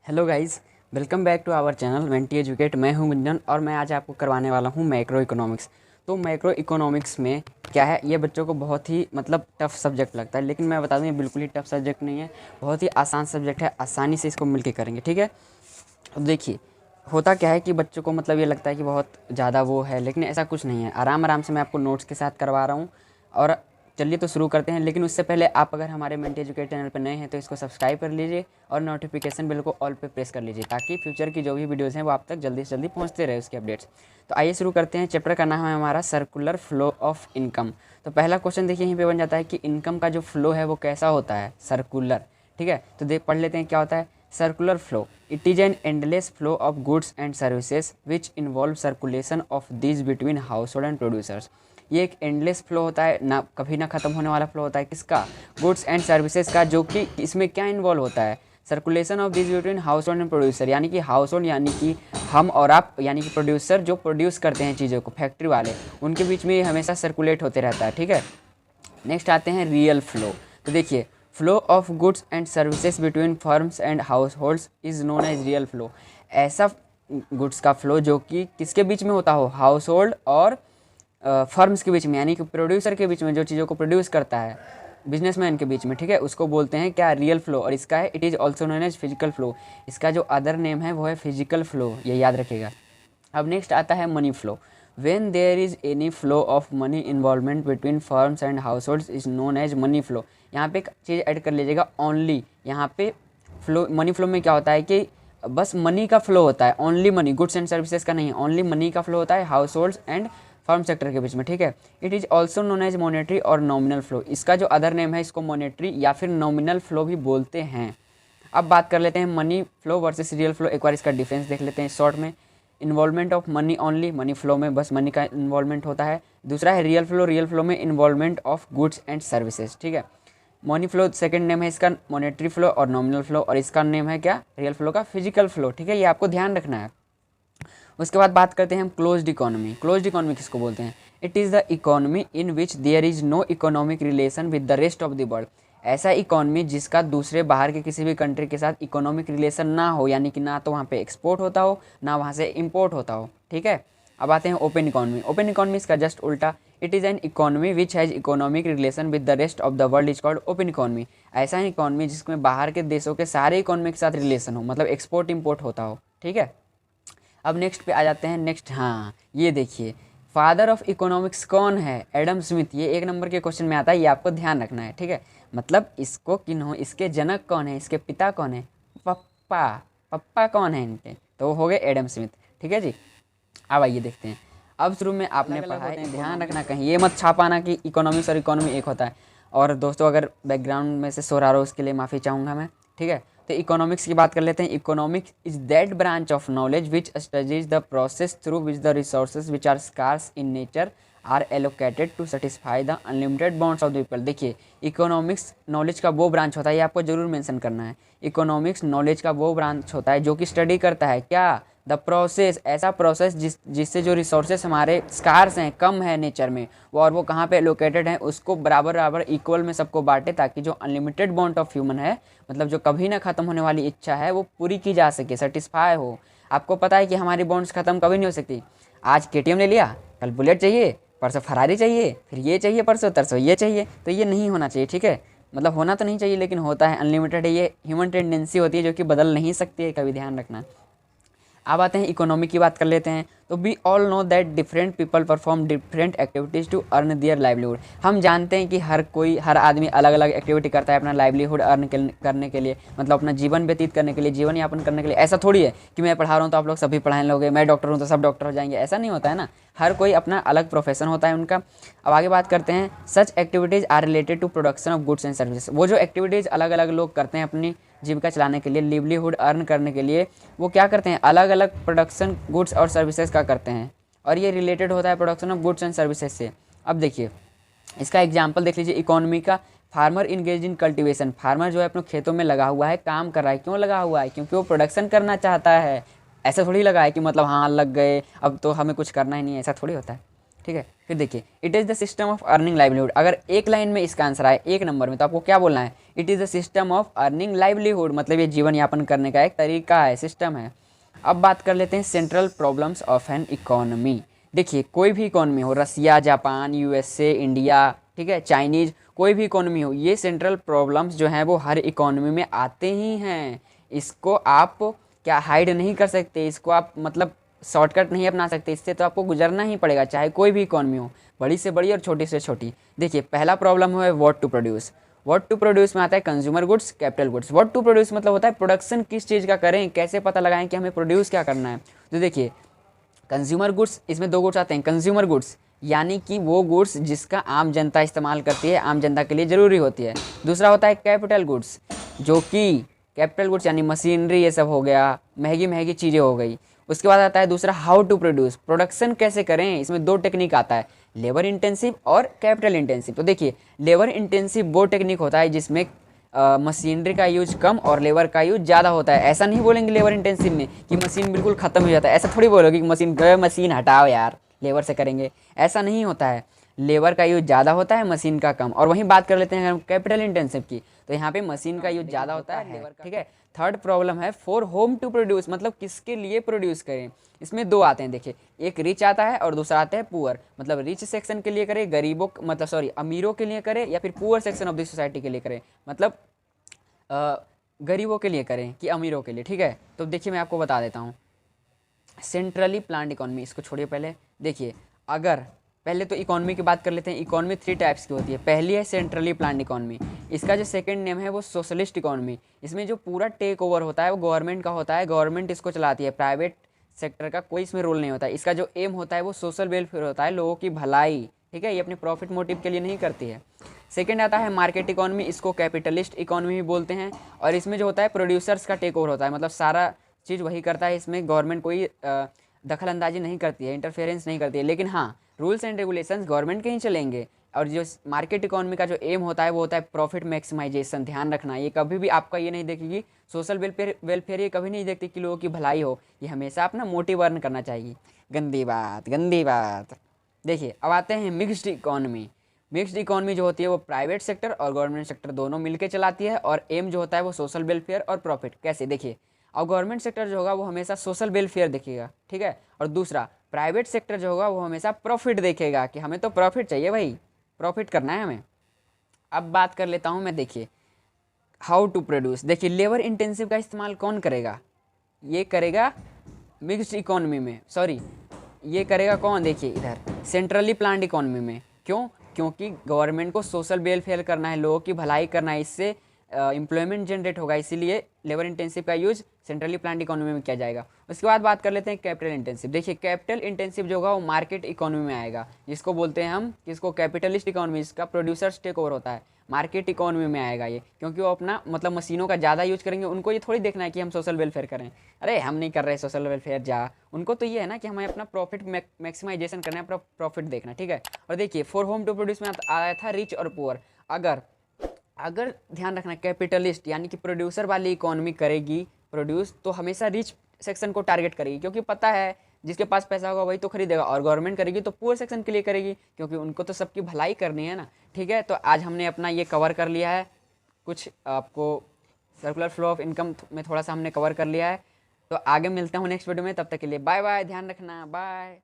Hello guys, welcome back to our channel Menti Educate. मैं हूं गुंजन और मैं आज आपको करवाने वाला हूं मैक्रो इकोनॉमिक्स। तो मैक्रो इकोनॉमिक्स में क्या है, ये बच्चों को बहुत ही टफ़ सब्जेक्ट लगता है, लेकिन मैं बता दूं ये बिल्कुल ही टफ़ सब्जेक्ट नहीं है, बहुत ही आसान सब्जेक्ट है। आसानी से इसको मिलके करेंगे, ठीक है। अब देखिए, होता क्या है कि बच्चों को ये लगता है कि बहुत ज़्यादा वो है, लेकिन ऐसा कुछ नहीं है। आराम आराम से मैं आपको नोट्स के साथ करवा रहा हूँ। और चलिए तो शुरू करते हैं। लेकिन उससे पहले आप अगर हमारे मेंटी एजुकेट चैनल पर नए हैं तो इसको सब्सक्राइब कर लीजिए और नोटिफिकेशन बेल को ऑल पे प्रेस कर लीजिए, ताकि फ्यूचर की जो भी वीडियोज़ हैं वो आप तक जल्दी से जल्दी पहुँचते रहे उसके अपडेट्स। तो आइए शुरू करते हैं। चैप्टर का नाम है हमारा सर्कुलर फ्लो ऑफ इनकम। तो पहला क्वेश्चन देखिए यहीं पे बन जाता है कि इनकम का जो फ्लो है वो कैसा होता है, सर्कुलर। ठीक है, तो देख पढ़ लेते हैं क्या होता है। Circular flow, it is an endless flow of goods and services which involve circulation of these between house hold and producers. ये एक एंडलेस फ्लो होता है, ना कभी ना ख़त्म होने वाला फ्लो होता है। किसका? गुड्स एंड सर्विसेज का। जो कि इसमें क्या इन्वॉल्व होता है? Circulation of this between house hold and producer, यानी कि हाउस होल्ड यानी कि हम और आप, यानी कि प्रोड्यूसर जो प्रोड्यूस करते हैं चीज़ों को, फैक्ट्री वाले, उनके बीच में ये हमेशा सर्कुलेट होते रहता है। ठीक है, नेक्स्ट आते हैं रियल फ्लो। तो देखिए, flow of goods and services between firms and house holds is known as real flow. ऐसा गुड्स का फ्लो जो कि किसके बीच में होता हो, हाउस होल्ड और फर्म्स के बीच में, यानी कि प्रोड्यूसर के बीच में, जो चीज़ों को प्रोड्यूस करता है, बिजनेसमैन के बीच में। ठीक है, उसको बोलते हैं क्या, रियल फ्लो। और इसका है, it is also known as physical flow. इसका जो अदर नेम है वो है फिजिकल फ्लो, ये याद रखिएगा। अब नेक्स्ट आता है money flow. When there is any flow of money involvement between firms and house holds is known as money flow. यहाँ पे एक चीज़ ऐड कर लीजिएगा, ओनली। यहाँ पे फ्लो, मनी फ्लो में क्या होता है कि बस मनी का फ्लो होता है, only money, goods and services का नहीं, ओनली मनी का फ्लो होता है households and firm sector के बीच में। ठीक है, it is also known as monetary और नॉमिनल फ्लो। इसका जो अदर नेम है, इसको मॉनेटरी या फिर नॉमिनल फ्लो भी बोलते हैं। अब बात कर लेते हैं money flow versus real flow. एक बार इसका डिफरेंस देख लेते हैं शॉर्ट में। Involvement of money only, money flow में बस मनी का इन्वॉल्वमेंट होता है। दूसरा है रियल फ्लो, रियल फ्लो में involvement of goods and services. ठीक है, मनी फ्लो सेकंड नेम है इसका मॉनेटरी फ्लो और नॉमिनल फ्लो, और इसका नेम है क्या, रियल फ्लो का फिजिकल फ्लो। ठीक है, ये आपको ध्यान रखना है। उसके बाद बात करते हैं हम क्लोज्ड इकोनॉमी। क्लोज्ड इकोनॉमी किसको बोलते हैं? It is the economy in which there is no economic relation with the rest of the world. ऐसा इकोनॉमी जिसका दूसरे बाहर के किसी भी कंट्री के साथ इकोनॉमिक रिलेशन ना हो, यानी कि ना तो वहाँ पे एक्सपोर्ट होता हो ना वहाँ से इम्पोर्ट होता हो। ठीक है, अब आते हैं ओपन इकोनॉमी। ओपन इकोनॉमी इसका जस्ट उल्टा, it is an economy which has economic relation with the rest of the world is called open economy. ऐसा इकोनॉमी जिसमें बाहर के देशों के सारे इकोनॉमी के साथ रिलेशन हो, मतलब एक्सपोर्ट इम्पोर्ट होता हो। ठीक है, अब नेक्स्ट पे आ जाते हैं। नेक्स्ट, हाँ ये देखिए, फादर ऑफ इकोनॉमिक्स कौन है? Adam Smith. ये एक नंबर के क्वेश्चन में आता है, ये आपको ध्यान रखना है। ठीक है, मतलब इसको किन्हों, इसके जनक कौन है, इसके पिता कौन है? पप्पा। पप्पा कौन है इनके? तो वो हो गए एडम स्मिथ। ठीक है जी, अब आइए देखते हैं। अब शुरू में आपने पढ़ा है, ध्यान रखना कहीं ये मत छापाना कि इकोनॉमिक्स और इकोनॉमी एक होता है। और दोस्तों, अगर बैकग्राउंड में से शोर आ रहा हो उसके लिए माफ़ी चाहूँगा मैं। ठीक है, तो इकोनॉमिक्स की बात कर लेते हैं। Economics is that branch of knowledge which studies the process through which the resources which are scarce in nature are allocated to satisfy the unlimited bonds of the people. देखिए, इकोनॉमिक्स नॉलेज का वो branch होता है, ये आपको जरूर mention करना है। इकोनॉमिक्स नॉलेज का वो ब्रांच होता है जो कि स्टडी करता है क्या, द प्रोसेस, ऐसा प्रोसेस जिससे जो रिसोर्सेस हमारे स्कार्स हैं, कम है नेचर में, वो और वो कहाँ पे लोकेटेड हैं, उसको बराबर बराबर इक्वल में सबको बांटे, ताकि जो अनलिमिटेड बॉन्ड ऑफ ह्यूमन है, मतलब जो कभी ना ख़त्म होने वाली इच्छा है, वो पूरी की जा सके, सेटिस्फाई हो। आपको पता है कि हमारी बॉन्ड्स ख़त्म कभी नहीं हो सकती। आज केटीएम ले लिया, कल बुलेट चाहिए, परसों फरारी चाहिए, फिर ये चाहिए, परसों तरसों ये चाहिए, तो ये नहीं होना चाहिए। ठीक है, मतलब होना तो नहीं चाहिए, लेकिन होता है, अनलिमिटेड है, ये ह्यूमन टेंडेंसी होती है जो कि बदल नहीं सकती है कभी, ध्यान रखना। अब आते हैं इकोनॉमी की बात कर लेते हैं। तो we all know that different people perform different activities to earn their livelihood. हम जानते हैं कि हर आदमी अलग अलग एक्टिविटी करता है अपना लाइवलीहुड अर्न करने के लिए, मतलब अपना जीवन व्यतीत करने के लिए, जीवन यापन करने के लिए। ऐसा थोड़ी है कि मैं पढ़ा रहा हूँ तो आप लोग सभी पढ़ाने लोगे, मैं डॉक्टर हूँ तो सब डॉक्टर हो जाएंगे, ऐसा नहीं होता है ना। हर कोई अपना अलग प्रोफेशन होता है उनका। अब आगे बात करते हैं। Such activities are related to production of goods and services. वो जो एक्टिविटीज़ अलग अलग लोग करते हैं अपनी जीविका चलाने के लिए, लिवलीहुड अर्न करने के लिए, वो क्या करते हैं, अलग अलग प्रोडक्शन गुड्स और सर्विसेज का करते हैं, और ये रिलेटेड होता है production of goods and services से। अब देखिए, इसका एग्जांपल देख लीजिए इकोनॉमी का। Farmer engage in cultivation. Farmer जो है अपने खेतों में लगा हुआ है, काम कर रहा है। क्यों लगा हुआ है? क्योंकि वो प्रोडक्शन करना चाहता है। ऐसा थोड़ी लगा है कि मतलब हाँ लग गए अब तो हमें कुछ करना ही नहीं है, ऐसा थोड़ी होता है। ठीक है, फिर देखिए it is the system of earning livelihood. अगर एक लाइन में इसका आंसर आए, एक नंबर में, तो आपको क्या बोलना है? It is the system of earning livelihood, मतलब ये जीवन यापन करने का एक तरीका है, सिस्टम है। अब बात कर लेते हैं central problems of an economy. देखिए कोई भी इकोनॉमी हो, रसिया, जापान, यूएसए, इंडिया, ठीक है, चाइनीज़, कोई भी इकोनॉमी हो, ये सेंट्रल प्रॉब्लम्स जो हैं वो हर इकोनॉमी में आते ही हैं। इसको आप क्या हाइड नहीं कर सकते, इसको आप मतलब शॉर्टकट नहीं अपना सकते, इससे तो आपको गुजरना ही पड़ेगा, चाहे कोई भी इकोनॉमी हो, बड़ी से बड़ी और छोटी से छोटी। देखिए पहला प्रॉब्लम है what to produce. What to produce में आता है consumer goods, capital goods. What to produce मतलब होता है प्रोडक्शन किस चीज़ का करें, कैसे पता लगाएं कि हमें प्रोड्यूस क्या करना है। तो देखिए कंज्यूमर गुड्स, इसमें दो गुड्स आते हैं। कंज्यूमर गुड्स यानी कि वो गुड्स जिसका आम जनता इस्तेमाल करती है, आम जनता के लिए ज़रूरी होती है। दूसरा होता है कैपिटल गुड्स, जो कि कैपिटल गुड्स यानी मशीनरी, ये सब हो गया, महंगी महंगी चीज़ें हो गई। उसके बाद आता है दूसरा हाउ टू प्रोड्यूस, प्रोडक्शन कैसे करें। इसमें दो टेक्निक आता है, लेबर इंटेंसिव और कैपिटल इंटेंसिव। तो देखिए लेबर इंटेंसिव वो टेक्निक होता है जिसमें मशीनरी का यूज कम और लेबर का यूज ज़्यादा होता है। ऐसा नहीं बोलेंगे लेबर इंटेंसिव में कि मशीन बिल्कुल ख़त्म हो जाता है, ऐसा थोड़ी बोलोगे कि मशीन हटाओ यार, लेबर से करेंगे, ऐसा नहीं होता है। लेबर का यूज ज़्यादा होता है, मशीन का कम। और वहीं बात कर लेते हैं हम कैपिटल इंटेंसिव की, तो यहाँ पे मशीन का यूज ज़्यादा होता है, लेबर का, ठीक है। थर्ड प्रॉब्लम है फॉर होम टू प्रोड्यूस, मतलब किसके लिए प्रोड्यूस करें। इसमें दो आते हैं, देखिए एक रिच आता है और दूसरा आता है पुअर, मतलब रिच सेक्शन के लिए करें, गरीबों मतलब सॉरी अमीरों के लिए करें, या फिर poor section of the society के लिए करें, मतलब गरीबों के लिए करें कि अमीरों के लिए, ठीक है। तो देखिए मैं आपको बता देता हूँ सेंट्रली प्लान्ड इकोनॉमी, इसको छोड़िए पहले। देखिए अगर पहले तो इकोनॉमी की बात कर लेते हैं। इकोनॉमी थ्री टाइप्स की होती है। पहली है सेंट्रली प्लान्ड इकोनॉमी, इसका जो सेकंड नेम है वो सोशलिस्ट इकोनॉमी। इसमें जो पूरा टेक ओवर होता है वो गवर्नमेंट का होता है, गवर्नमेंट इसको चलाती है, प्राइवेट सेक्टर का कोई इसमें रोल नहीं होता है। इसका जो एम होता है वो सोशल वेलफेयर होता है, लोगों की भलाई, ठीक है, ये अपने प्रॉफिट मोटिव के लिए नहीं करती है। सेकंड आता है मार्केट इकोनॉमी, इसको कैपिटलिस्ट इकोनॉमी भी बोलते हैं, और इसमें जो होता है प्रोड्यूसर्स का टेक ओवर होता है, मतलब सारा चीज़ वही करता है, इसमें गवर्नमेंट कोई दखल अंदाजी नहीं करती है, इंटरफेरेंस नहीं करती है। लेकिन हाँ रूल्स एंड रेगुलेशंस गवर्नमेंट के ही चलेंगे। और जो मार्केट इकोनॉमी का जो एम होता है वो होता है प्रॉफिट मैक्सिमाइजेशन। ध्यान रखना, ये कभी भी आपका ये नहीं देखेगी सोशल वेलफेयर ये कभी नहीं देखती कि लोगों की भलाई हो, ये हमेशा अपना मोटिव अर्न करना चाहिए। गंदी बात, गंदी बात। देखिए अब आते हैं मिक्स्ड इकोनॉमी। मिक्स्ड इकोनॉमी जो होती है वो प्राइवेट सेक्टर और गवर्नमेंट सेक्टर दोनों मिलकर चलाती है, और एम जो होता है वो सोशल वेलफेयर और प्रॉफिट। कैसे देखिए, और गवर्नमेंट सेक्टर जो होगा वो हमेशा सोशल वेलफेयर देखेगा, ठीक है, और दूसरा प्राइवेट सेक्टर जो होगा वो हमेशा प्रॉफिट देखेगा कि हमें तो प्रॉफिट चाहिए भाई, प्रॉफिट करना है हमें। अब बात कर लेता हूँ मैं, देखिए हाउ टू प्रोड्यूस। देखिए लेबर इंटेंसिव का इस्तेमाल कौन करेगा, ये करेगा मिक्स्ड इकोनॉमी में, सॉरी ये करेगा कौन, देखिए इधर सेंट्रली प्लान्ड इकोनॉमी में। क्यों? क्योंकि गवर्नमेंट को सोशल वेलफेयर करना है, लोगों की भलाई करना है, इससे एम्प्लॉयमेंट जनरेट होगा, इसीलिए लेबर इंटेंसिव का यूज सेंट्रली प्लान्ड इकोनॉमी में किया जाएगा। उसके बाद बात कर लेते हैं कैपिटल इंटेंसिव। देखिए कैपिटल इंटेंसिव जो होगा वो मार्केट इकोनॉमी में आएगा, जिसको बोलते हैं हम, किसको, कैपिटलिस्ट इकोनॉमी, इसका प्रोड्यूसर्स टेक ओवर होता है, मार्केट इकोनॉमी में आएगा ये। क्योंकि वो अपना मतलब मशीनों का ज़्यादा यूज करेंगे, उनको ये थोड़ी देखना है कि हम सोशल वेलफेयर करें, अरे हम नहीं कर रहे सोशल वेलफेयर जा, उनको तो ये है ना कि हमें अपना प्रॉफिट मैक्सिमाइजेशन करना है, अपना प्रॉफिट देखना, ठीक है। और देखिए फॉर होम टू प्रोड्यूस में आया था रिच और पुअर। अगर ध्यान रखना कैपिटलिस्ट यानी कि प्रोड्यूसर वाली इकोनॉमी करेगी प्रोड्यूस, तो हमेशा रिच सेक्शन को टारगेट करेगी, क्योंकि पता है जिसके पास पैसा होगा वही तो खरीदेगा। और गवर्नमेंट करेगी तो पुअर सेक्शन के लिए करेगी, क्योंकि उनको तो सबकी भलाई करनी है ना, ठीक है। तो आज हमने अपना ये कवर कर लिया है, कुछ आपको सर्कुलर फ्लो ऑफ इनकम में थोड़ा सा हमने कवर कर लिया है। तो आगे मिलता हूँ नेक्स्ट वीडियो में, तब तक के लिए बाय बाय, ध्यान रखना, बाय।